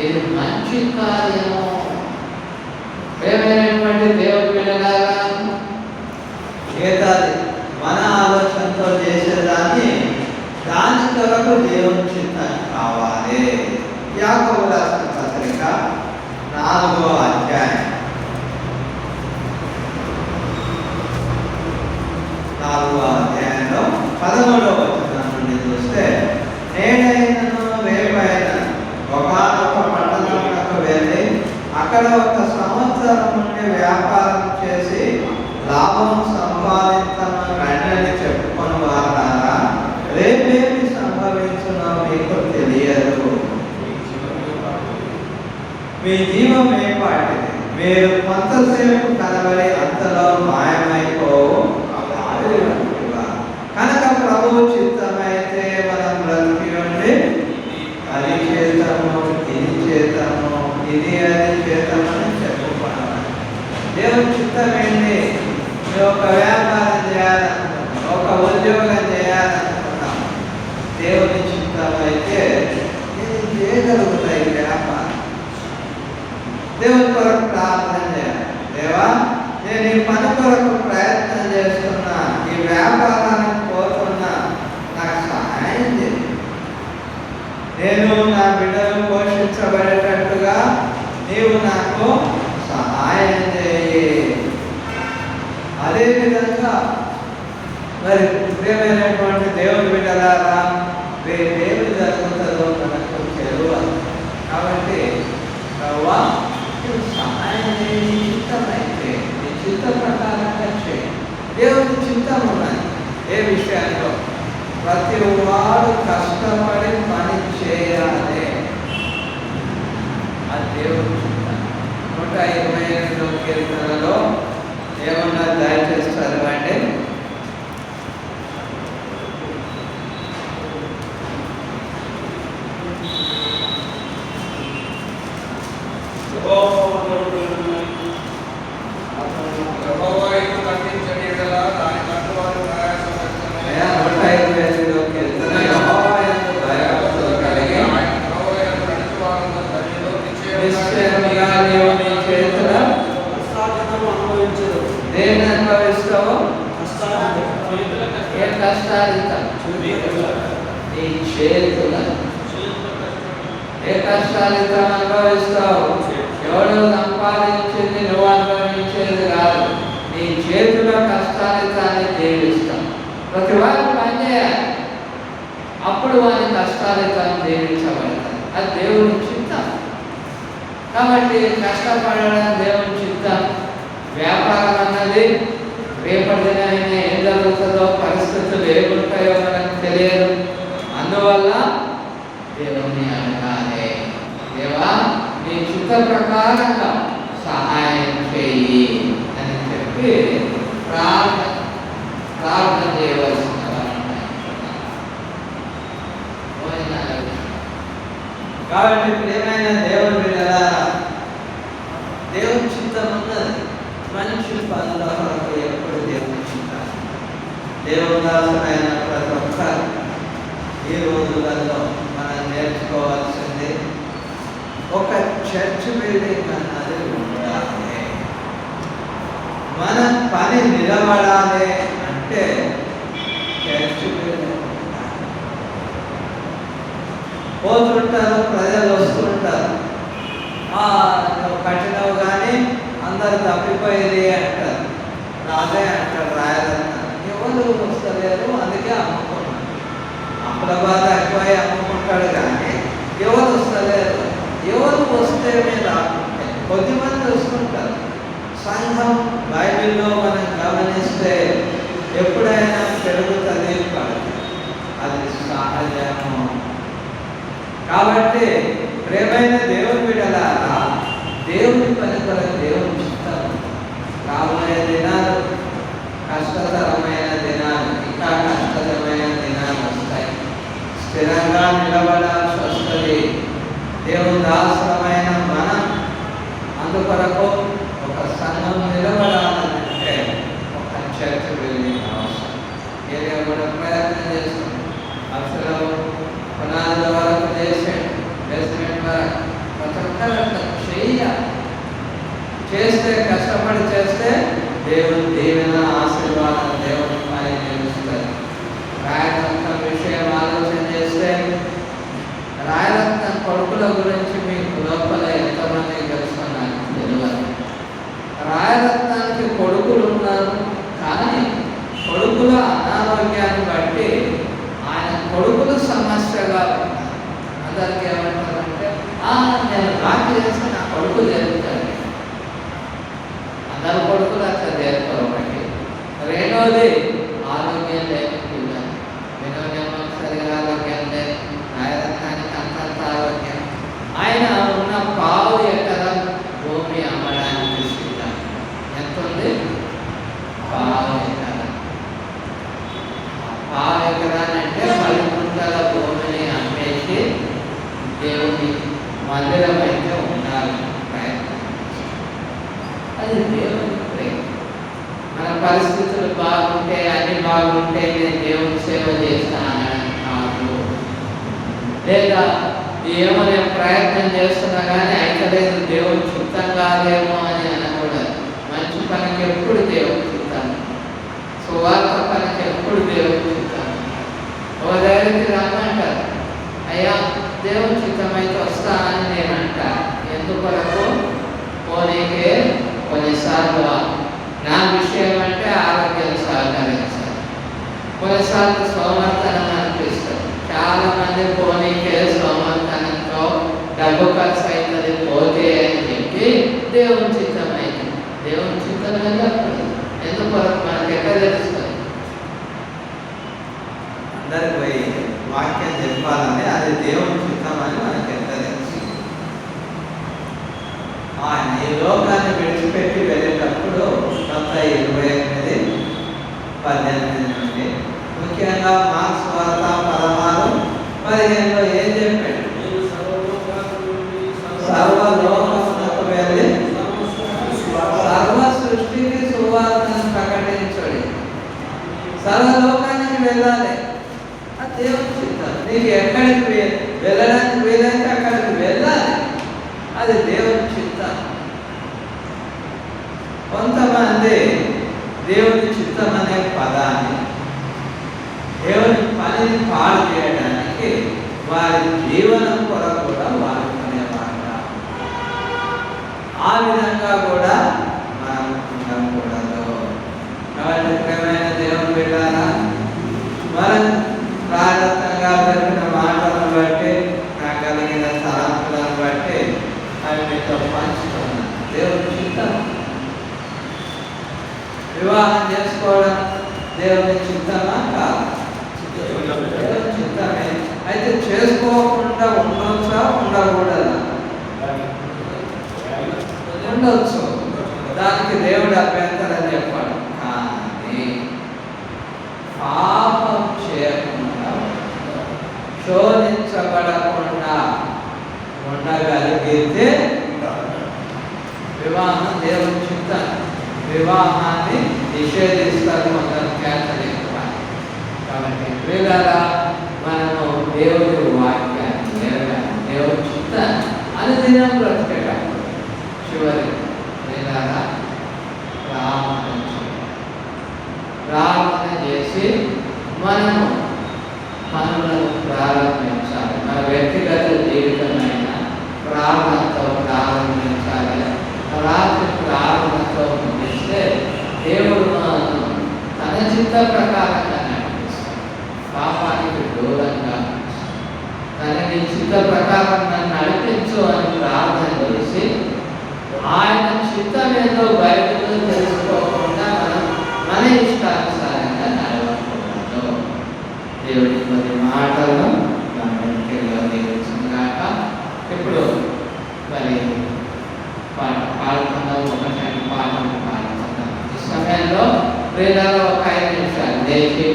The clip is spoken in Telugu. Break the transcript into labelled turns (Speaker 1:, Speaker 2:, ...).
Speaker 1: ఇది మంచి కార్యము. ప్రేమైనటువంటి దేవుడి బిడ్డలారా,
Speaker 2: మిగతాది మన ఆలోచనతో చేసేదాన్ని దాని కొరకు దేవుని చిత్తం కావాలి. యాకోబు రాసిన పత్రిక 4వ అధ్యాయం 4వ అధ్యాయంలో 13వ వచనం నుండి చూస్తే, నేనైనను రేపైనా ఒకానొక పట్టణమునకు వెళ్ళి అక్కడ 1 సంవత్సరం నుండి వ్యాపారం చేసి లాభం సంపాదించను రండి చెప్పుకొని వారారా, రేపేమి సంభవించునో మీకు తెలియదు. మీ జీవం ఏపాటిది, మీరు కొంతసేపు కనబడి అంతలో మాయమైపోవు. కనుక ప్రభువు చిత్తమైతే మనం బ్రతికి ఉండి అది చేద్దాము, ఇది చేద్దాము, ఇది అది చేద్దామని చెప్పుకున్నాను. దేవుని చిత్తం ఏంటి? ఒక వ్యాపారం చేయాలనుకుంటున్నాం, ఒక ఉద్యోగం చేయాలనుకుంటున్నాం. దేవుని చిత్తం అయితే నేను చేయగలుగుతాయి వ్యాపారం. దేవుని కొరకు ప్రార్థన చేయాలి. దేవా, నేను ఈ పని కొరకు ప్రయత్నం చేస్తున్నా, ఈ వ్యాపారానికి పోతున్నా, నాకు సహాయం చేయి. నేను నా బిడ్డలు పోషించబడేటట్టుగా నీవు నాకు సహాయం చేయి. అదేవిధంగా మరి ప్రియమైనటువంటి దేవుని బిడ్డలారా, రేపేమి జరుగుతుందో మనకు తెలియదు. కాబట్టి ప్రభువా, సహాయం చేయి, చిత్తమైతే నీ చిత్త ప్రకారంగా చేయి. దేవుని చిత్తం ఉన్నది ఏ విషయంలో? ప్రతి వాడు కష్టపడి పని చేయాలి, అది దేవుని చిత్తం. 128వ కీర్తనలో ఏమన్నా దయచేసి చదవండి. దేన్ని అనుభవిస్తావో ఏ కష్టాలు నీ చేతుల ఏ కష్టాలు అనుభవిస్తావు. ఎవడో సంపాదించింది నువ్వు అనుభవించేది కాదు, నీ చేతుల కష్టాలితాన్ని దీవిస్తాం. ప్రతి వారు పనిచేయాలి, అప్పుడు వారి కష్టాలితాన్ని దీవించబడతాయి. అది దేవుని చిత్తం. కాబట్టి కష్టపడడం దేవుని చిత్తం. వ్యాపారం అన్నది రేపటి దినైనా ఏం జరుగుతుందో, పరిస్థితులు ఏముంటాయో మనకు తెలియదు. అందువల్ల దేవుని అడగాలి, దేవా నీ చిత్త ప్రకారంగా సహాయం చేయి అని చెప్పి ప్రార్థన చేయవలసిన. కాబట్టి ప్రియమైన దేవుని బిడ్డలారా, దేవుని చిత్తం ఉన్నది. మంచి పనుల కొరకు ఎప్పుడు దేవుని చిత్తం. దేవుని దాసులైన ప్రతి ఒక్కరు ఈ రోజులలో మనం నేర్చుకోవాల్సింది ఒక చర్చ్ బిల్డింగ్ అన్నది ఉండాలి. మన పని నిలబడాలి అంటే చర్చ్ బిల్డింగ్ పోతుంటారు, ప్రజలు వస్తుంటారు. నువ్వు కట్టినవు కానీ అందరు తప్పిపోయేది అంటారు, రాదే అంటారు, రాయాలన్నారు. ఎవరు వస్తలేరు, అందుకే అమ్ముకున్నాడు. అప్పుల బాధ ఎక్కువై అమ్ముకుంటాడు కానీ ఎవరు వస్తలేరు. ఎవరు వస్తే మీరు రాకుంటే కొద్దిమంది వస్తుంటారు. సంఘం బైబిల్లో మనం గమనిస్తే ఎప్పుడైనా పెరుగుతుంది, పడుతుంది, అది సహజము. కాబట్టి ప్రేమైన దేవుని బిడ్డలారా, దేవుని పని కొరకు దేవుని చిత్తం. రాబోయే దినాలు కష్టతరమైన దినాలు, ఇంకా కష్టతరమైన దినాలు వస్తాయి. స్థిరంగా నిలబడాల్సి వస్తుంది. దేవుని దాసులమైన మనం అందుకొరకు ఒక సంఘం నిలబడాలంటే ఒక చర్చ్ బిల్డింగ్ అవసరం. ఏరియా కూడా ప్రయత్నం చేస్తాం. అసలు పునాదుల వరకు చేసే బేస్మెంట్ వరకు ప్రతి ఒక్కరు అట్లా చేయాలి. చేస్తే, కష్టపడి చేస్తే దేవుని దీవెన, ఆశీర్వాదం దేవుని పని నిలుస్తుంది. రాయరత్నం విషయం ఆలోచన చేస్తే, రాయరత్నం కొడుకుల గురించి మీకు లోపల ఎంతమంది తెలుసుకున్నారు తెలియదు. రాయరత్నానికి కొడుకులు ఉన్నారు, కానీ కొడుకుల అనారోగ్యాన్ని బట్టి ఆయన కొడుకులు సమస్యగా ఉన్నారు. అందరికీ ఏమంటారంటే, నేను రాత్రి చేస్తే నా కొడుకు జరుగుతాడు. అందరు కొడుకులు అట్లా చేరుకోరు. ఒకటి. రెండవది, ఆరోగ్యం లేని పిల్లలు. వినోదేమో సరిగా ఆరోగ్యం లేదు, రాయరత్నానికి అంతంత ఆరోగ్యం. ఆయన ఉన్న పావు ఎకరం భూమి అమ్మడానికి సిద్ధం. ఎంత ఉంది? పావు ఎకరం. పావు ఎకరాన్ని అంటే 10 గుంటల భూమిని అమ్మేసి దేవుని మందిరం అయితే ఉండాలి ప్రయత్నం. అది దేవుని ప్రేమ. మన పరిస్థితులు బాగుంటే, అన్ని బాగుంటే నేను దేవుని సేవ చేస్తానని కాదు. లేదా ఏమో నేను ప్రయత్నం చేస్తున్నా కానీ అయితలేదు, దేవుని చిత్తం కాదేమో అని అనకూడదు. మంచి పనికి ఎప్పుడు దేవుని చిత్తం, సువార్త పనికి ఎప్పుడు దేవుని చిత్తం. ఒక దగ్గరికి రమ్మంటారు, అయ్యా దేవుని చిత్తం అయితే వస్తా అని నేను అంటా. ఎందుకొరకు? పోనీకే కొన్నిసార్లు నా విషయం అంటే ఆరోగ్యం సహకరించాలి, కొన్నిసార్లు సోమర్తనం అనిపిస్తుంది. చాలా మంది పోనీకే సోమర్తనంతో డబ్బు ఖర్చు అవుతుంది పోతే అని చెప్పి దేవుని చిత్తం అయింది. దేవుని చిత్తం వెళ్ళప్పుడు ఎందుకొరకు మనకి ఎక్కడ తెలుస్తుంది?
Speaker 3: అందరికి పోయి వాక్యం చెప్పాలని అది దేవుని చిత్తం అని మనకి ఎంత తెలుసు. ఆయన ఈ లోకాన్ని విడిచిపెట్టి వెళ్ళేటప్పుడు 28:18 నుండి ముఖ్యంగా మార్క్స్ వార్త 16:15 ఏం చెప్పాడు? సర్వలోకమునకు వెళ్ళి సర్వ సృష్టికి సువార్తను ప్రకటించండి. సర్వలోకానికి వెళ్ళాలి, అది దేవుని చిత్తం. నీకు ఎక్కడికి వెళ్ళడానికి వీలైతే అక్కడికి వెళ్ళాలి, అది దేవుని చిత్తం. కొంతమంది దేవుని చిత్తం అనే పదాన్ని దేవుని పనిని పాడు చేయడానికి వారి జీవనం కొరకు కూడా వాడుకునేవారు. ఆ విధంగా కూడా మనం ఉండకూడదు. కాబట్టి ప్రియమైన దేవుని బిడ్డలారా, మనం ప్రారంభంగా జరిగిన మాటలను బట్టి, నాకు కలిగిన తలంపులను బట్టి అవి మీతో పంచుతున్నాను. దేవుని చిత్తం. వివాహం చేసుకోవడం దేవుని చిత్తమా? కాదు, దేవుని చిత్తమే. అయితే చేసుకోకుండా ఉండొచ్చా? ఉండకూడదా? ఉండొచ్చు. దానికి దేవుడు అభ్యంతరం చెప్పాడు. కానీ పాపం చేయకుండా, శోధించబడకుండా ఉండగలిగితే వివాహం దేవుని చిత్తం. వివాహాన్ని నిషేధిస్తారు కొందరు క్యాథలిక్ వారు. కాబట్టి వీళ్ళలా మనము దేవుడి వాక్యాన్ని, దేవుడి చిత్తాన్ని అనుదినం బ్రతికేటప్పుడు చివరి వీళ్ళలా ప్రార్థన చేసి మనము పనులను ప్రారంభించాలి. మన వ్యక్తిగత జీవితమైన ప్రార్థనతో ప్రారంభించాలి. రాత్రి ప్రార్థనతో ముగిస్తే దేవుడు మనను తన చిత్త ప్రకారంగా నడిపిస్తాడు. పాపానికి దూరంగా తనని చిత్త ప్రకారం నన్ను నడిపించు అని ప్రార్థన చేసి ఆయన చిత్తం ఏదో బయటలో తెలుసుకోకుండా మనం మన ఇష్టానుసారంగా నడవకూడదు. దేవుడి కొన్ని మాటలను దీవించుగాక. ఇప్పుడు మరి పాడుకుందాం, ఒకటి పాఠం పాడుకుందాం. ఈ సమయంలో ప్రియులారా ఒక 5 నిమిషాలు లేచి